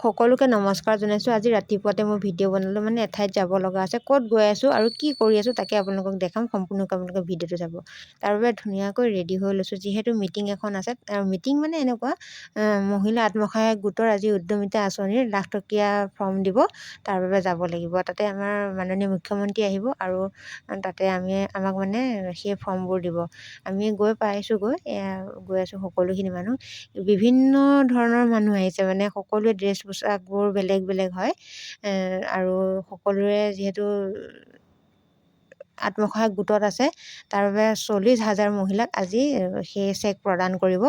সকলোকে নমস্কাৰ জনাইছোঁ। আজি ৰাতিপুৱাতে মই ভিডিঅ' বনালোঁ, মানে এঠাইত যাব লগা আছে। ক'ত গৈ আছোঁ আৰু কি কৰি আছোঁ তাকে আপোনালোকক দেখাম। সম্পূৰ্ণকৈ আপোনালোকে ভিডিঅ'টো চাব। তাৰ বাবে ধুনীয়াকৈ ৰেডি হৈ লৈছোঁ, যিহেতু মিটিং এখন আছে। আৰু মিটিং মানে এনেকুৱা মহিলা আত্মসহায়ক গোটৰ আজি উদ্যমিতা আঁচনিৰ লাখটকীয়া ফৰ্ম দিব, তাৰ বাবে যাব লাগিব। তাতে আমাৰ মাননীয় মুখ্যমন্ত্ৰী আহিব আৰু তাতে আমাক মানে সেই ফৰ্মবোৰ দিব। আমি গৈ পাইছোঁগৈ, গৈ আছোঁ সকলোখিনি মানুহ। বিভিন্ন ধৰণৰ মানুহ আহিছে, মানে সকলোৱে ড্ৰেছ পোছাকবোৰ বেলেগ বেলেগ হয়। আৰু সকলোৰে যিহেতু আত্মসহায়ক গোটত আছে, তাৰ বাবে 40,000 মহিলাক আজি সেই চেক প্ৰদান কৰিব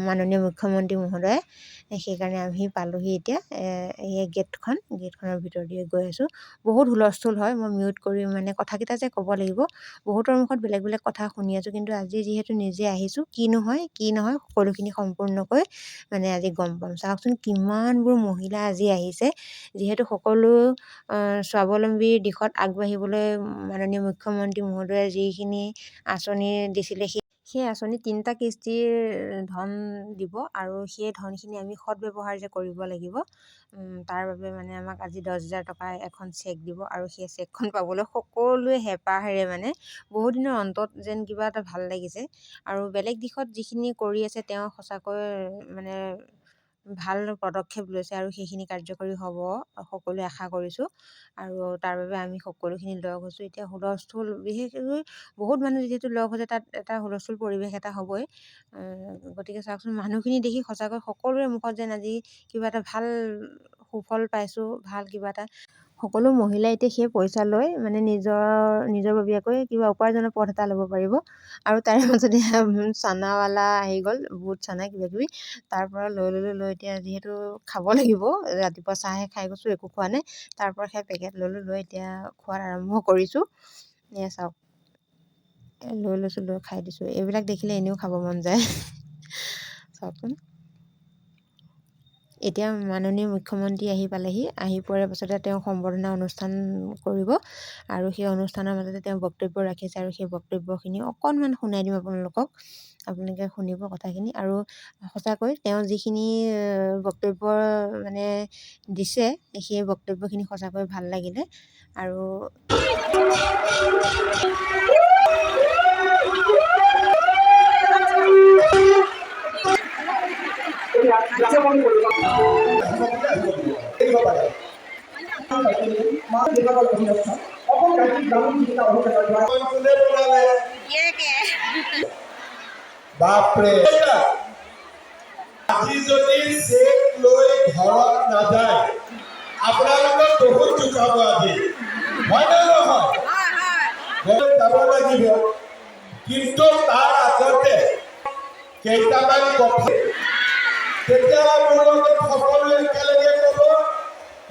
মাননীয় মুখ্যমন্ত্ৰী মহোদয়ে। সেইকাৰণে আমি পালোহি এতিয়া এই গেটখনৰ ভিতৰ দিয়ে গৈ আছোঁ। বহুত হুলস্থুল হয়, মই মিউট কৰি মানে কথাকেইটা যে ক'ব লাগিব, বহুতৰ মুখত বেলেগ বেলেগ কথা শুনি আছোঁ। কিন্তু আজি যিহেতু নিজে আহিছোঁ, কিনো হয় কি নহয় সকলোখিনি সম্পূৰ্ণকৈ মানে আজি গম পাম। চাওকচোন কিমানবোৰ মহিলা আজি আহিছে, যিহেতু সকলো স্বাৱলম্বীৰ দিশত আগবাঢ়িবলৈ মাননীয় মুখ্যমন্ত্ৰী মহোদয়ে যিখিনি আঁচনি দিছিলে, সেই আঁচনি 3টা কিস্তিৰ ধন দিব আৰু সেই ধনখিনি আমি সৎব্যৱহাৰ যে কৰিব লাগিব, তাৰ বাবে মানে আমাক আজি 10,000 টকা এখন চেক দিব। আৰু সেই চেকখন পাবলৈ সকলোৱে হেঁপাহেৰে, মানে বহুত দিনৰ অন্তত যেন কিবা এটা ভাল লাগিছে। আৰু বেলেগ দিশত যিখিনি কৰি আছে তেওঁ সঁচাকৈ মানে ভাল পদক্ষেপ লৈছে আৰু সেইখিনি কাৰ্যকৰী হ'ব সকলোৱে আশা কৰিছোঁ। আৰু তাৰ বাবে আমি সকলোখিনি লগ হৈছোঁ। এতিয়া হুলস্থুল, বিশেষকৈ বহুত মানুহ যিহেতু লগ হৈছে, তাত এটা হুলস্থুল পৰিৱেশ এটা হ'বই। গতিকে চাওকচোন মানুহখিনি দেখি সঁচাকৈ সকলোৰে মুখত যেন আজি কিবা এটা ভাল সুফল পাইছোঁ, ভাল কিবা এটা। সকলো মহিলাই এতিয়া সেই পইচা লৈ মানে নিজৰববীয়াকৈ কিবা উপাৰ্জনৰ পথ এটা ল'ব পাৰিব। আৰু তাৰে মাজতে চানাৱালা আহি গ'ল, বুট চানা কিবাকিবি, তাৰ পৰা লৈ এতিয়া যিহেতু খাব লাগিব, ৰাতিপুৱা চাহে খাই গৈছোঁ, একো খোৱা নাই। তাৰ পৰা সেই পেকেট লৈ এতিয়া খোৱাত আৰম্ভ কৰিছোঁ। এয়া চাওক, লৈ লৈছোঁ, লৈ খাই দিছোঁ। এইবিলাক দেখিলে এনেও খাব মন যায়। চাওকচোন, এতিয়া মাননীয় মুখ্যমন্ত্ৰী আহি পালেহি। আহি পোৱাৰ পাছতে তেওঁ সম্বৰ্ধনা অনুষ্ঠান কৰিব আৰু সেই অনুষ্ঠানৰ মাজতে তেওঁ বক্তব্য ৰাখিছে। আৰু সেই বক্তব্যখিনি অকণমান শুনাই দিম আপোনালোকক, আপোনালোকে শুনিব কথাখিনি। আৰু সঁচাকৈ তেওঁ যিখিনি বক্তব্য মানে দিছে, সেই বক্তব্যখিনি সঁচাকৈ ভাল লাগিলে। আৰু বাপৰে, আজি যদি চেক লৈ ঘৰত নাযায়, আপোনালোকক বহুত জোকাব আজি, হয় নে নহয়? যাব লাগিব। কিন্তু তাৰ আগতে কেইটামান কথা, তেতিয়া আপোনালোকে সকলোৱে একেলগে ক'ব,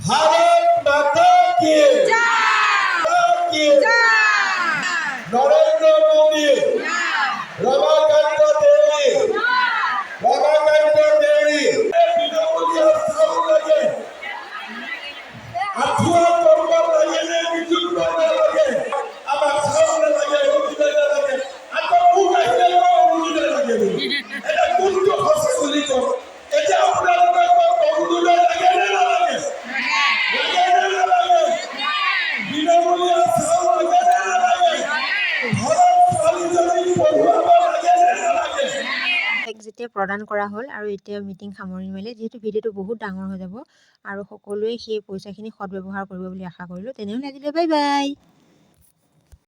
ভাৰত মাতা কি জয়, নৰেন্দ্ৰ মোদী, ৰমাকান্ত দেউৰী, বিনামূলীয়া চাউল লাগে, আঁঠুৱা কম্বল লাগে, বিদ্যুৎ লাগে, আমাক চাউল লাগে, অৰুণোদয় লাগে, আকৌ মোক আহিলে অৰুণোদয় লাগে। এটা কোনটো সঁচা বুলি কওঁ? এতিয়া আপোনালোকে অৰুণোদয় লাগে নে নালাগে? লাগে নে নালাগে? বিনামূলীয়া চাউল লাগে নে নালাগে? ঘৰত ছোৱালীজনী পঢ়ুৱাব লাগে নে নালাগে? যেতিয়া প্ৰদান কৰা হ'ল আৰু এতিয়া মিটিং সামৰি মেলি, যিহেতু ভিডিঅ'টো বহুত ডাঙৰ হৈ যাব আৰু সকলোৱে সেই পইচাখিনি সৎব্যৱহাৰ কৰিব বুলি আশা কৰিলোঁ। তেনেহ'লে আজিলৈ বাই বাই।